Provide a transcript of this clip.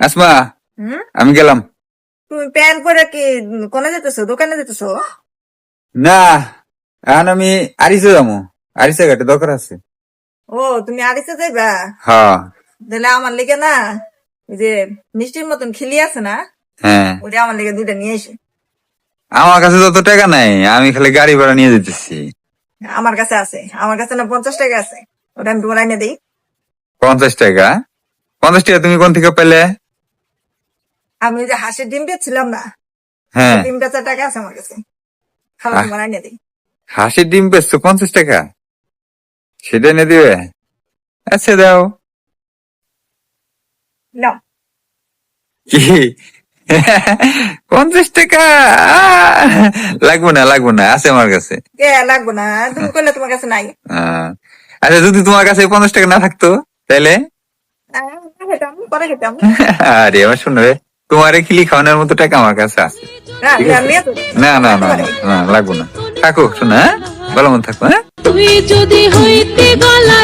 আসমা, হুম আমি গেলাম। তুমি প্যান করে কি কোনে যেতেছো, দোকানে যেতেছো? না, এখন আমি আরিসে যাবো। আরিসে ঘাটে দরকার আছে। ও, তুমি আড়িতে যাইবা? হ্যাঁ তাহলে আমার লেগে না, ওই যে মিষ্টির মতন খিলি আছে না, হ্যাঁ, ওটা আমার লেগে দুইটা নিয়ে এসে। আমার কাছে যত টাকা নাই, আমি খালি গাড়ি ভাড়া নিয়ে যেতেছি। আমার কাছে আছে, আমার কাছে না 50 টাকা আছে, ওটা আমি তোমার এনে দিই। 50 টাকা? 50 টাকা তুমি কোন থেকে পেলে? আমি ওই যে হাঁসের ডিম বেচছিলাম না, হ্যাঁ, ডিম বেচার টাকা আছে আমার কাছে, খালো হা- তোমার এনে দিই। হাঁসের ডিম বেচছো 50 টাকা? সেটা এনে দিবে? আচ্ছা দাও। নাও। কি? 50 টাকা? লাগবো না লাগবো না, আছে আমার কাছে। কে লাগবো না, তুমি করলে তোমার কাছে নাই। আহ, আচ্ছা যদি তোমার কাছে 50 টাকা না থাকতো তাহলে? খেতাম, পরে খেতাম। আরে আমার শুনবে, তোমার খিলি খাওয়ানোর মতো টাকা আমার কাছে আছে। ঠিক আছে, নিয়ে তো না না রাখতে না পারে। না, লাগবো না। থাকো শোনা, হ্যাঁ? ভালো মতো থাকো, হ্যাঁ? তুই যদি হইতে গলা